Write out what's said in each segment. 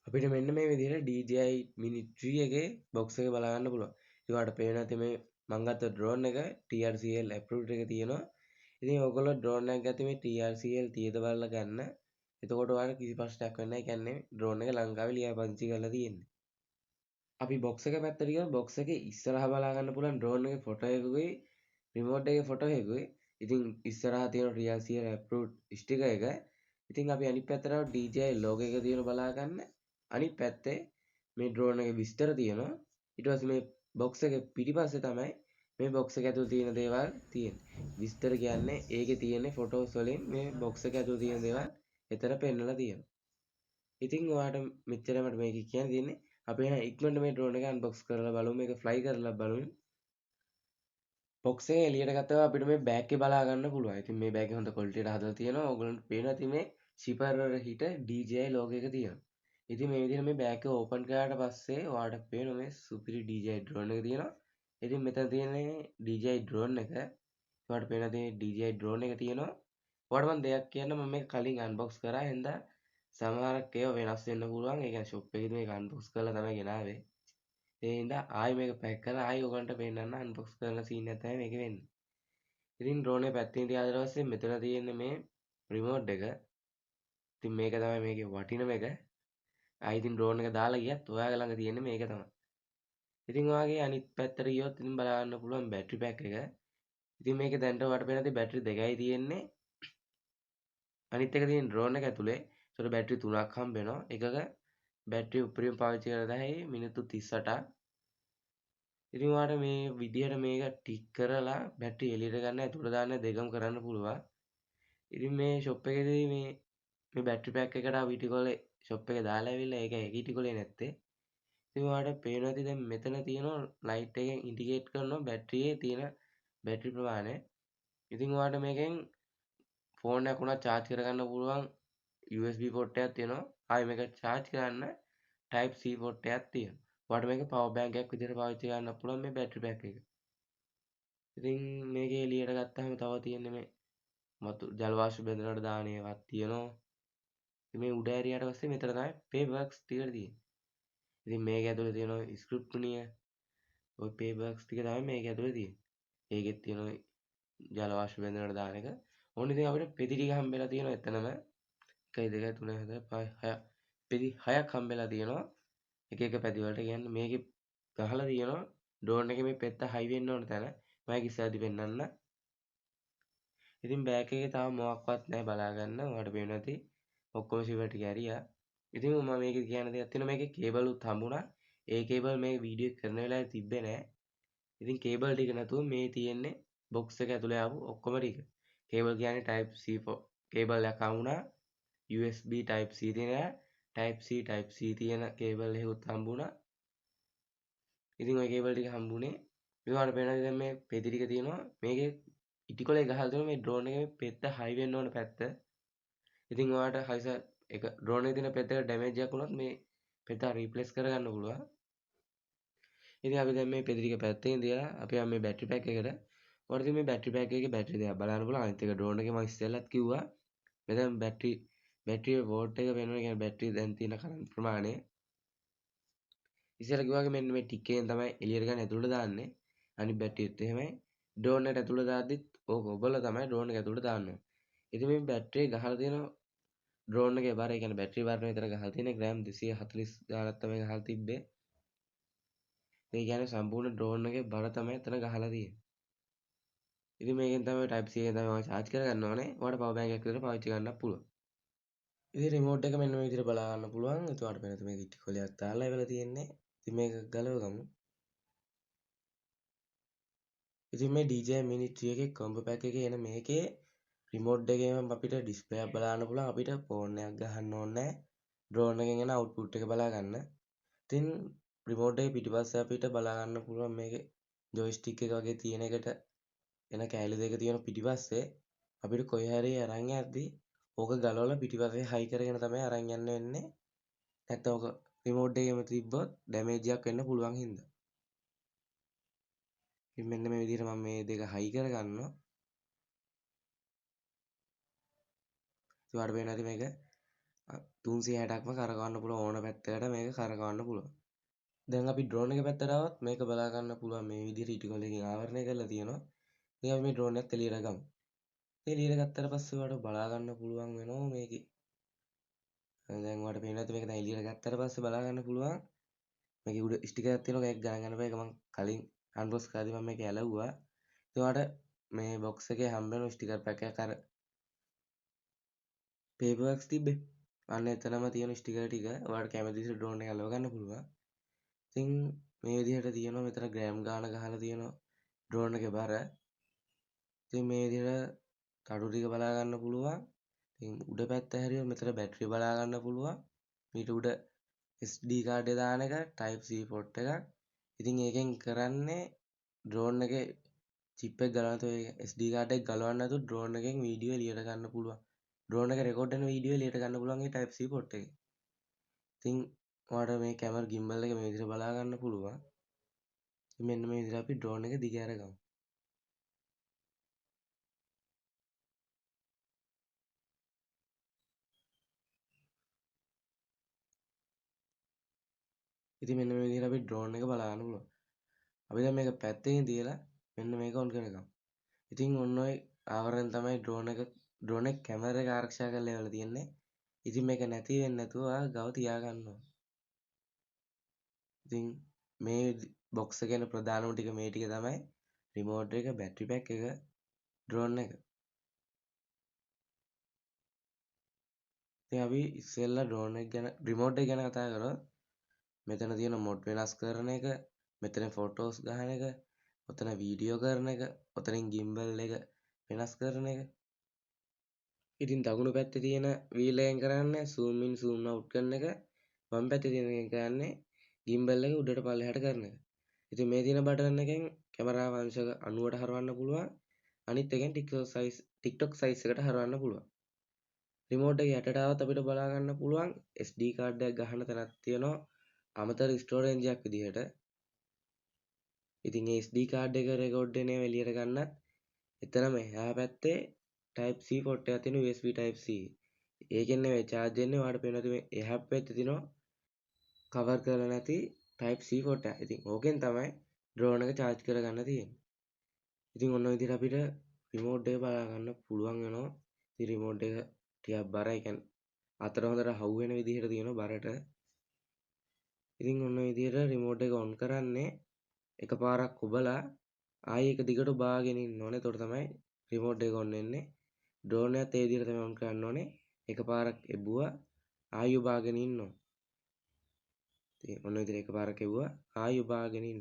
අපිට මෙන්න මේ විදිහට DJI Mini 3 එකේ බොක්ස් එක බලා ගන්න පුළුවන්. ඉතින් ඔයාලට පේනවා ඇති මේ මම ගත්ත ඩ්‍රෝන් එක TRCL approved එක තියෙනවා. ඉතින් ඔයගොල්ලෝ ඩ්‍රෝන් එකක් ගත්තේ මේ TRCL තියද බලලා ගන්න. එතකොට ඔයාලට කිසි ප්‍රශ්නයක් වෙන්නේ නැහැ. ඒ කියන්නේ ඩ්‍රෝන් එක ලංකාවේ ලියාපදිංචි කරලා තියෙන්නේ. අපි බොක්ස් එක පැත්තට ගියොත් බොක්ස් එකේ ඉස්සරහා බලා ගන්න පුළුවන් ඩ්‍රෝන් එකේ ෆොටෝ එකකුයි රිමෝට් එකේ ෆොටෝ එකකුයි. ඉතින් ඉස්සරහා තියෙන TRCL approved ස්ටිකර් එක. ඉතින් අපි අනිත් පැත්තට DJI logo එක තියෙන බලා ගන්න. අනිත් පැත්තේ මේ ඩ්‍රෝන් එකේ විස්තර තියෙනවා. ඊට පස්සේ මේ බොක්ස් එකේ පිටිපස්සේ තමයි මේ බොක්ස් එක ඇතුළේ තියෙන දේවල් තියෙන්නේ. විස්තර කියන්නේ ඒකේ තියෙන ෆොටෝස් වලින් මේ බොක්ස් එක ඇතුළේ තියෙන දේවල් එතන පෙන්නලා තියෙනවා. ඉතින් ඔයාලට මෙච්චරයි මට මේක කියන්න තියෙන්නේ. අපි එහෙනම් ඉක්මනට මේ ඩ්‍රෝන් එක අන්බොක්ස් කරලා බලමු. මේක ෆ්ලයි කරලා බලමු. බොක්ස් එක එළියට ගත්තම අපිට මේ බෑග් එක බලා ගන්න පුළුවන්. ඉතින් මේ බෑග් එක හොඳ ක්වොලිටි එකට හදලා තියෙනවා. ඔයගොල්ලන්ට පේනවා ඉතින් මේ ෂිපර් වල හිට DJI logo එක තියෙනවා. ඉතින් මේ විදිහට මේ බෑග් එක ඕපන් කරාට පස්සේ ඔයාලට පේනවා මේ සුපිරි DJI drone එක තියෙනවා. ඉතින් මෙතන තියෙන්නේ DJI drone එක. ඔයාලට පේනවා තියෙන්නේ DJI drone එක තියෙනවා. ඔයාලට මම දෙයක් කියන්න මම මේක කලින් අන්බොක්ස් කරා. හින්දා සමහරක් ඒවා වෙනස් වෙන්න පුළුවන්. ඒ කියන්නේ ෂොප් එකේදී මේක අන්බොක්ස් කරලා තමයි ගෙනාවේ. ඒ හින්දා ආයි මේක පැක් කරලා ආයි ඔයගලන්ට පෙන්නන්න අන්බොක්ස් කරන සීන් එක තමයි මේකේ වෙන්නේ. ඉතින් ඩ්‍රෝන් එක පැත්තකින් තියාගෙන පස්සේ මෙතන තියෙන්නේ මේ රිමෝට් එක. ඉතින් මේක තමයි මේකේ වටිනම එක. ආයි ඉතින් ඩ්‍රෝන් එක දාලා ගියත් ඔයාගේ ළඟ තියෙන්නේ මේක තමයි. ඉතින් ඔයාගේ අනිත් පැත්තට ගියොත් ඉතින් බලා ගන්න පුළුවන් බැටරි පැක් එක. ඉතින් මේකේ දැනට ඔයාලට පේන දේ බැටරි දෙකයි තියෙන්නේ. අනිත් එක තියෙන ඩ්‍රෝන් එක ඇතුලේ. ඒතකොට බැටරි 3ක් හම්බ වෙනවා. එකක බැටරි උපරිම පාවිච්චි කරලා තමයි මිනිත්තු 38ක්. ඉතින් ඔයාලට මේ විදිහට මේක ටික් කරලා බැටරි එළියට ගන්න ඇතුළට දාන්න දෙකම කරන්න පුළුවන්. ඉතින් මේ ෂොප් එකේදී මේ බැටරි පැක් එකට අපි ඉටිකොලේ ෂොප් එකේ දාලා ඇවිල්ලා ඒක ඉටිකොලේ නැත්තේ. ඉතින් ඔයාලට පේනවා ඇති දැන් මෙතන තියෙනවා ලයිට් එකෙන් ඉන්ඩිකේට් කරනවා බැටරියේ තියෙන බැටරි ප්‍රමාණය. ඉතින් ඔයාලට මේකෙන් ෆෝන් එකක් උනත් charge කරගන්න පුළුවන් USB port එකක් තියෙනවා. ආයෙ මේක charge කරන්න type C port එකක් තියෙනවා. ඔයාලට මේක power bank එකක් විදිහට පාවිච්චි කරන්න පුළුවන් මේ බැටරි පැක් එක. ඉතින් මේක එළියට ගත්තාම තව තියෙන්නේ මේ මතු ජල වාෂ්ප බැඳනකොට දාන ඒවාත් තියෙනවා. ඉතින් මේ උඩ ඇරියාට පස්සේ මෙතන තමයි paperworks ටික තියෙන්නේ. ඉතින් මේක ඇතුලේ තියෙනවා ස්ක්‍රිප්ට්නිය. ওই paperworks ටික තමයි මේක ඇතුලේ තියෙන්නේ. ඒකෙත් තියෙනවා ජල වාෂ්ප බැඳනකොට දාන එක. ඕන ඉතින් අපිට පෙති ටික හම්බෙලා තියෙනවා එතනම. 1 2 3 4 5 6 පෙති 6ක් හම්බෙලා තියෙනවා. එක එක පැති වලට කියන්නේ මේකේ ගහලා තියෙනවා ඩ්‍රෝන් එකේ මේ පෙත්ත හයි වෙන්න ඕන තැන. මම ඒක ඉස්සරහදී පෙන්නන්න. ඉතින් බෑග් එකේ තාම මොකක්වත් නැහැ බලා ගන්න. ඔයාලට පේනවා ඇති. ඔක්කොම ෂිපර් ටික ඇරියා. ඉතින් මම මේකේ කියන්න දෙයක් තියෙනවා මේකේ කේබල් උත් හම්බුණා. ඒ කේබල් මේ වීඩියෝ කරන වෙලාවේ තිබ්බේ නැහැ. ඉතින් කේබල් ටික නැතුව මේ තියෙන්නේ බොක්ස් එක ඇතුලේ ආපු ඔක්කොම ටික. කේබල් කියන්නේ type C කේබල් එකක් හම්බුණා. USB type C තියෙන type C type C තියෙන කේබල් එකකුත් හම්බුණා. ඉතින් ওই කේබල් ටික හම්බුනේ. ඉතින් ඔයාලට පේනවා දැන් මේ පෙති ටික තියෙනවා. මේකේ ඉටිකොලේ ගහලා තියෙනවා මේ ඩ්‍රෝන් එකේ පෙත්ත හයි වෙන්න ඕන පැත්ත. ඉතින් ඔයාලට හයිස එක ඩ්‍රෝන් එකේ තියෙන පෙත්තට ඩැමේජ් එකක් වුණොත් මේ පෙත්ත රීප්ලේස් කරගන්න පුළුවන්. ඉතින් අපි දැන් මේ පෙති ටික පැත්තකින් තියලා අපි යමු මේ බැටරි පැක් එකට. ඔයාලට ඉතින් මේ බැටරි පැක් එකේ බැටරි දෙකක් බලන්න පුළුවන්. අනිත් එක ඩ්‍රෝන් එකේ මම ඉස්සෙල්ලත් කිව්වා. මෙතන බැටරි වෝල්ට් එක වෙනවා. කියන්නේ බැටරි දැන් තියෙන කරන්ට් ප්‍රමාණය. ඉස්සෙල්ලා කිව්වා මෙන්න මේ ටික් එකෙන් තමයි එළියට ගන්න ඇතුළට දාන්නේ. අනිත් බැටරියත් එහෙමයි. ඩ්‍රෝන් එකට ඇතුළට දාද්දිත් ඕක ඔබලා තමයි ඩ්‍රෝන් එක ඇතුළට දාන්න ඕනේ. ඉතින් මේ බැටරිය ගහලා තියෙනවා ඩ්‍රෝන් එකේ බර, ඒ කියන්නේ බැටරි බර විතර ගහලා තියෙන ග්‍රෑම් 240 ගානක් තමයි ගහලා තිබ්බේ. ඒ කියන්නේ සම්පූර්ණ ඩ්‍රෝන් එකේ බර තමයි එතන ගහලා තියෙන්නේ. ඉතින් මේකෙන් තමයි type C එකෙන් තමයි charge කරගන්න ඕනේ. ඔයාලට power bank එකක් විතර පාවිච්චි කරන්නත් පුළුවන්. ඉතින් රිමෝට් එක මෙන්න මේ විදිහට බලා ගන්න පුළුවන්. එතකොට වෙනත මේක ඉටිකොලයක් දාලා ඉවලා තියෙන්නේ. ඉතින් මේක ගලවගමු. ඉතින් මේ DJI Mini 3 එකේ කොම්බෝ පැක් එකේ එන මේකේ රිමෝට් එකේම අපිට ඩිස්ප්ලේ එකක් බලන්න පුළුවන්. අපිට ෆෝන් එකක් ගහන්න ඕනේ නැහැ. ඩ්‍රෝන් එකෙන් එන අවුට්පුට් එක බලා ගන්න. ඉතින් රිමෝට් එකේ පිටිපස්සේ අපිට බලා ගන්න පුළුවන් මේකේ ජොයිස්ටික් එක වගේ තියෙන එකට එන කෑලි දෙක තියෙන පිටිපස්සේ අපිට කොයි හරි අරන් යද්දි ඕක ගලවලා පිටිපස්සේ හයි කරගෙන තමයි අරන් යන්න වෙන්නේ. නැත්නම් ඕක රිමෝට් එකේම තිබ්බොත් ඩැමේජ් එකක් වෙන්න පුළුවන් හින්දා. ඉතින් මෙන්න මේ විදිහට මම මේ දෙක හයි කරගන්නවා. ඔයාලට පේනවා ඇති මේක 360ක්ම කරකවන්න පුළුවන් ඕන පැත්තකට මේක කරකවන්න පුළුවන්. දැන් අපි ඩ්‍රෝන් එක පැත්තට આવත් මේක බලා ගන්න පුළුවන් මේ විදිහට ඉටිකොලකින් ආවරණය කරලා තියෙනවා. ඉතින් අපි මේ ඩ්‍රෝන් එකත් එළියට ගමු. එළියට ගත්තට පස්සේ ඔයාලට බලා ගන්න පුළුවන් වෙනවා මේකේ. දැන් ඔයාලට පේනවා මේක දැන් එළියට ගත්තට පස්සේ බලා ගන්න පුළුවන්. මේකේ උඩ ස්ටිකර් එකක් තියෙනවා. ඒක ගණන් ගන්න බෑ. ඒක මම කලින් අන්බොක්ස් කරද්දි මම මේක ඇලවුවා. ඉතින් ඔයාලට මේ බොක්ස් එකේ හම්බ වෙන ස්ටිකර් පැක් එකක් අර පේපර් වර්ක්ස් තිබ්බේ. අන්න එතනම තියෙන ස්ටිකර් ටික ඔයාලට කැමති විදිහට ඩ්‍රෝන් එක අලව ගන්න පුළුවන්. ඉතින් මේ විදිහට තියෙනවා මෙතන ග්‍රෑම් ගාන ගහලා තියෙනවා ඩ්‍රෝන් එකේ බර. ඉතින් මේ විදිහට කඩු ටික බලා ගන්න පුළුවන්. ඉතින් උඩ පැත්ත හැරියොත් මෙතන බැටරි බලා ගන්න පුළුවන්. ඊට උඩ SD කාඩ් එක දාන එක Type C port එකක්. ඉතින් ඒකෙන් කරන්නේ ඩ්‍රෝන් එකේ චිප් එක ගලවන්න නැතුව SD කාඩ් එක ගලවන්න නැතුව ඩ්‍රෝන් එකෙන් වීඩියෝ එළියට ගන්න පුළුවන්. ඩ්‍රෝන් එක රෙකෝඩ් වෙන වීඩියෝ එළියට ගන්න පුළුවන් මේ Type C port එකෙන්. ඉතින් ඔයාලට මේ කැමරා gimbal එක මේ විදිහට බලා ගන්න පුළුවන්. මෙන්න මේ විදිහට අපි ඩ්‍රෝන් එක දිග ඇරගමු. ඉතින් මෙන්න මේ විදිහට අපි ඩ්‍රෝන් එක බලා ගන්න පුළුවන්. අපි දැන් මේක පැත්තකින් තියලා මෙන්න මේක ඔන් කරගමු. ඉතින් ඔන්න ඔය ආවරණය තමයි ඩ්‍රෝන් එක කැමරා එක ආරක්ෂා කරලා එවලා තියෙන්නේ. ඉතින් මේක නැති වෙන්නේ නැතුව ගව තියාගන්න ඕන. ඉතින් මේ බොක්ස් එකේ තියෙන ප්‍රධානම ටික මේ ටික තමයි රිමෝට් එක, බැටරි පැක් එක, ඩ්‍රෝන් එක. ඉතින් අපි ඉස්සෙල්ලා ඩ්‍රෝන් එක ගැන රිමෝට් එක ගැන කතා කරොත් මෙතන තියෙන මොඩ් වෙනස් කරන එක, මෙතන ෆොටෝස් ගහන එක, ඔතන වීඩියෝ කරන එක, ඔතනින් gimbal එක වෙනස් කරන එක. ඉතින් දකුණු පැත්තේ තියෙන වීල් එකෙන් කරන්නේ zoom in zoom out කරන එක. වම් පැත්තේ තියෙන එකෙන් කරන්නේ gimbal එක උඩට පල්ලෙහාට කරන එක. ඉතින් මේ තියෙන බටන් එකෙන් කැමරාව අංශක 90ට හරවන්න පුළුවන්. අනිත් එකෙන් TikTok size එකට හරවන්න පුළුවන්. රිමෝට් එක යටට આવත් අපිට බලා ගන්න පුළුවන් SD කාඩ් එකක් ගහන තැනක් තියෙනවා. අමතර ස්ටෝරේජ් එකක් විදිහට. ඉතින් ඒ SD කාඩ් එක රෙකෝඩ් වෙන ඒවා එළියට ගන්නත් එතනම එහා පැත්තේ Type C port එකක් තියෙන USB Type C. ඒකෙන් නෙවෙයි charge වෙන්නේ. ඔයාලට පේනවා මේ එහා පැත්තේ තියෙනවා cover කරලා නැති Type C port එක. ඉතින් ඕකෙන් තමයි drone එක charge කරගන්න තියෙන්නේ. ඉතින් ඔන්න ඔය විදිහට අපිට රිමෝට් එක බලා ගන්න පුළුවන් වෙනවා. ඉතින් රිමෝට් එක ටිකක් බරයි. කියන්නේ අතට හොඳට හවු වෙන විදිහට තියෙනවා බරට. ඉතින් ඔන්න ඔය විදිහට රිමෝට් එක ඔන් කරන්නේ එකපාරක් ඔබලා ආයෙ එක දිගට බාගෙන ඉන්න ඕනේ. එතකොට තමයි රිමෝට් එක ඔන් වෙන්නේ. ඩ්‍රෝන් එකත් ඒ විදිහට තමයි ඔන් කරන්න ඕනේ. එකපාරක් එබුවා ආයෙ බාගෙන ඉන්න ඕනේ. ඉතින් ඔන්න ඔය විදිහට එකපාරක් එවුවා ආයෙ බාගෙන ඉන්න.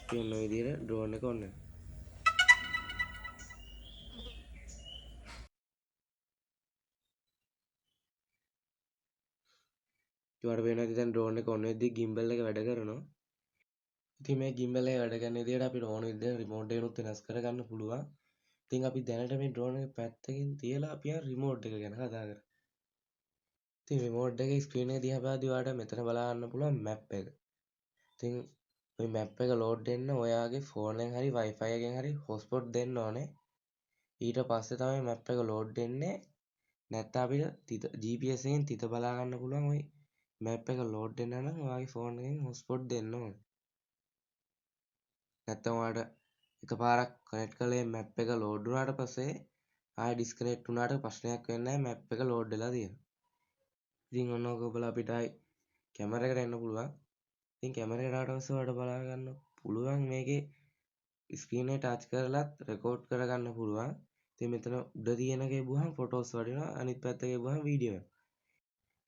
ඉතින් ඔන්න ඔය විදිහට ඩ්‍රෝන් එක ඔන් වෙනවා. ඒවට වෙනවා ඉතින් ඩ්‍රෝන් එක ඔන් වෙද්දි gimbal එක වැඩ කරනවා. ඉතින් මේ gimbal එක වැඩ කරන විදිහට අපිට ඕන විදිහට රිමෝට් එකනොත් වෙනස් කරගන්න පුළුවන්. ඉතින් අපි දැනට මේ ඩ්‍රෝන් එක පැත්තකින් තියලා අපි රිමෝට් එක ගැන කතා කරමු. ඉතින් රිමෝට් එකේ ස්ක්‍රීන් එක දිහා බලද්දී ඔයාලට මෙතන බලා ගන්න පුළුවන් මැප් එක. ඉතින් ওই මැප් එක ලෝඩ් වෙන්න ඔයාගේ ෆෝන් එකෙන් හරි Wi-Fi එකෙන් හරි හොට්ස්පොට් දෙන්න ඕනේ. ඊට පස්සේ තමයි මැප් එක ලෝඩ් වෙන්නේ. නැත්නම් අපිට GPS එකෙන් තිත බලා ගන්න පුළුවන්. ওই මැප් එක ලෝඩ් වෙන්න නම් ඔයාගේ ෆෝන් එකෙන් හොට්ස්පොට් දෙන්න ඕනේ. නැත්නම් ඔයාලට එකපාරක් කනෙක්ට් කරලා මැප් එක ලෝඩ් වුණාට පස්සේ ආයෙ ඩිස්කනෙක්ට් වුණාට ප්‍රශ්නයක් වෙන්නේ නැහැ. මැප් එක ලෝඩ් වෙලා තියෙනවා. ඉතින් ඔන්න ඕක ඔබලා අපිට ආයි කැමරා එකට එන්න පුළුවන්. ඉතින් කැමරා එකට ආවට පස්සේ ඔයාලට බලා ගන්න පුළුවන් මේකේ ස්ක්‍රීන් එක ටච් කරලත් රෙකෝඩ් කරගන්න පුළුවන්. ඉතින් මෙතන උඩ තියෙන එක එබුවහම ෆොටෝස් වදිනවා. අනිත් පැත්ත එබුවහම වීඩියෝ වෙනවා.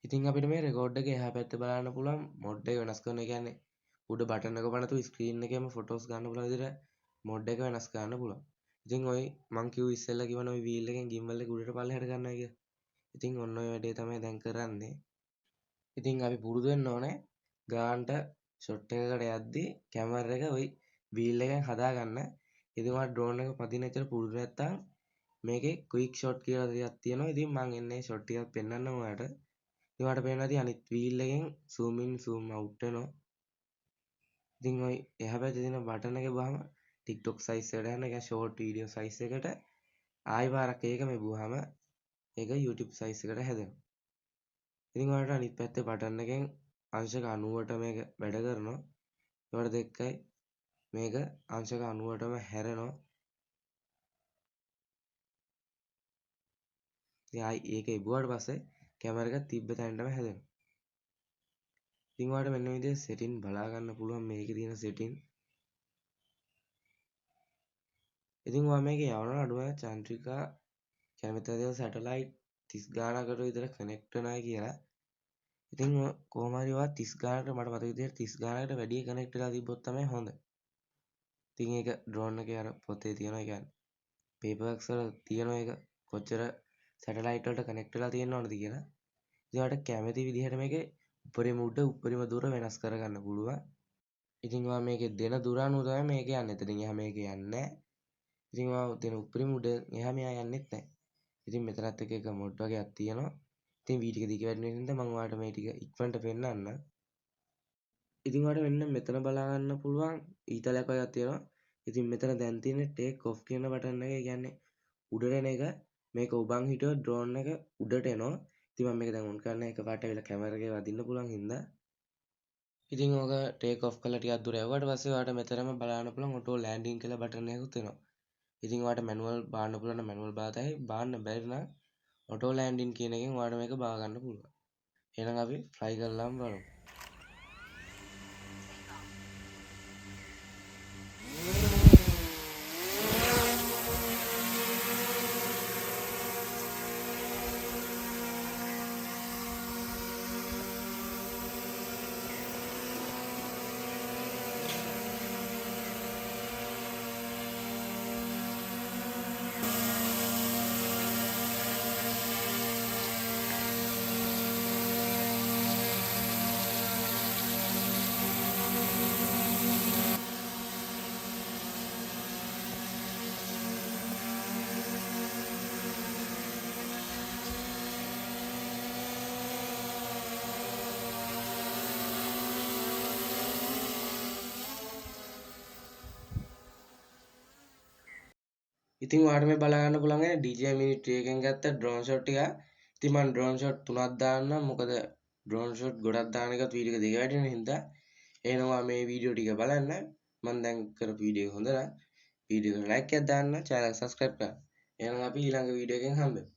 ඉතින් අපිට මේ රෙකෝඩ් එක එහා පැත්තේ බලන්න පුළුවන් මොඩ් එක වෙනස් කරන. ඒ කියන්නේ උඩ බටන් එක බලනතු ස්ක්‍රීන් එකේම ෆොටෝස් ගන්න පුළුවන් විදිහට මොඩ් එක වෙනස් කරන්න පුළුවන්. ඉතින් ඔය මං කිව්ව ඉස්සෙල්ලා කිව්වනේ ඔය වීල් එකෙන් gimbal එක උඩට පල්ලෙහාට ගන්නවා කියලා. ඉතින් ඔන්න ඔය වැඩේ තමයි දැන් කරන්නේ. ඉතින් අපි පුරුදු වෙන්න ඕනේ ගානට ෂොට් එකකට යද්දි කැමරා එක ওই වීල් එකෙන් හදාගන්න. ඉතින් ඔයාලා ඩ්‍රෝන් එක පදින විතර පුරුදු නැත්තම් මේකේ ක්වික් ෂොට් කියලා දෙයක් තියෙනවා. ඉතින් මං එන්නේ ෂොට් ටිකක් පෙන්නන්නම් ඔයාලට. ඉතින් ඔයාලට පේනවා ඉතින් අනිත් වීල් එකෙන් zoom in zoom out වෙනවා. ඉතින් ඔය එහා පැත්තේ තියෙන බටන් එක ගහම TikTok size එකට යන එක short video size එකට ආයි පාරක් ඒකම එබුවාම ඒක YouTube size එකට හැදෙනවා. ඉතින් ඔයාලට අනිත් පැත්තේ බටන් එකෙන් අංශක 90ට මේක වැඩ කරනවා. ඒවට දෙකයි මේක අංශක 90ටම හැරෙනවා. ඉතින් ආයි ඒක ඉබුවාට පස්සේ කැමරා එක තිබ්බ තැනටම හැදෙනවා. ඉතින් ඔයාලට මෙන්න මේ විදිහට සෙටින් බලා ගන්න පුළුවන් මේකේ තියෙන සෙටින්. ඉතින් ඔයා මේක යවනවා අඩුම චන්ද්‍රිකා කියන්නේ මෙතන තියෙන සැටලයිට් 30 ගානකට විතර කනෙක්ට් වෙනයි කියලා. ඉතින් කොහොම හරි ඔයා 30 ගානකට මට මතක විදිහට 30 ගානකට වැඩි කනෙක්ට් වෙලා තිබ්බොත් තමයි හොඳ. ඉතින් ඒක ඩ්‍රෝන් එකේ අර පොතේ තියෙනවා. ඒ කියන්නේ පේපර් වර්ක්ස් වල තියෙනවා ඒක කොච්චර සැටලයිට් වලට කනෙක්ට් වෙලා තියෙනවද කියලා. ඉතින් ඔයාලට කැමති විදිහට මේකේ උඩරිම උඩ උඩරිම දුර වෙනස් කරගන්න පුළුවන්. ඉතින් ඔයා මේකේ දෙන දුර අනුව තමයි මේක යන්නේ. එතනින් එහා මේක යන්නේ නැහැ. ඉතින් ඔයා දෙන උඩරිම උඩ එහා මෙහා යන්නෙත් නැහැ. ඉතින් මෙතනත් එක මොඩ් වගේක් තියෙනවා. ඉතින් වී ටික දිග වැඩි වෙන හින්දා මම ඔයාලට මේ ටික ඉක්මනට පෙන්නන්න. ඉතින් ඔයාලට මෙන්න මෙතන බලා ගන්න පුළුවන් ඊතලයක් වගේක් තියෙනවා. ඉතින් මෙතන දැන් තියෙන්නේ ටේක් ඔෆ් කියන බටන් එක. ඒ කියන්නේ උඩට එන එක මේක උබන් හිටියොත් ඩ්‍රෝන් එක උඩට එනවා. ඉතින් මම මේක දැන් ඔන් කරන්න එකපාරට ඇවිල්ලා කැමරා එකේ වදින්න පුළුවන් හින්දා. ඉතින් ඕක ටේක් ඔෆ් කරලා ටිකක් දුර යවුවාට පස්සේ ඔයාලට මෙතනම බලන්න පුළුවන් ඔටෝ ලෑන්ඩින් කියලා බටන් එකකුත් එනවා. ඉතින් ඔයාලට මැනුවල් බාන්න පුළුවන් නම් මැනුවල් බාතයි බාන්න බැරි නම් ඔටෝ ලෑන්ඩින් කියන එකෙන් ඔයාලට මේක බා ගන්න පුළුවන්. එහෙනම් අපි ෆ්ලයි කරලාම බලමු. ඉතින් ඔයාලට මේ බලා ගන්න පුළුවන් DJI Mini 3 එකෙන් ගත්ත ඩ්‍රෝන් ෂොට් එක. ඉතින් මම ඩ්‍රෝන් ෂොට් 3ක් දාන්නම්. මොකද ඩ්‍රෝන් ෂොට් ගොඩක් දාන එකත් වීඩියෝ එක දිග වැඩි වෙන හින්දා. එහෙනම් ඔයා මේ වීඩියෝ ටික බලන්න. මම දැන් කරපු වීඩියෝ එක හොඳ නම් වීඩියෝ එකට ලයික් එකක් දාන්න, channel එක subscribe කරන්න. එහෙනම් අපි ඊළඟ වීඩියෝ එකෙන් හම්බෙමු.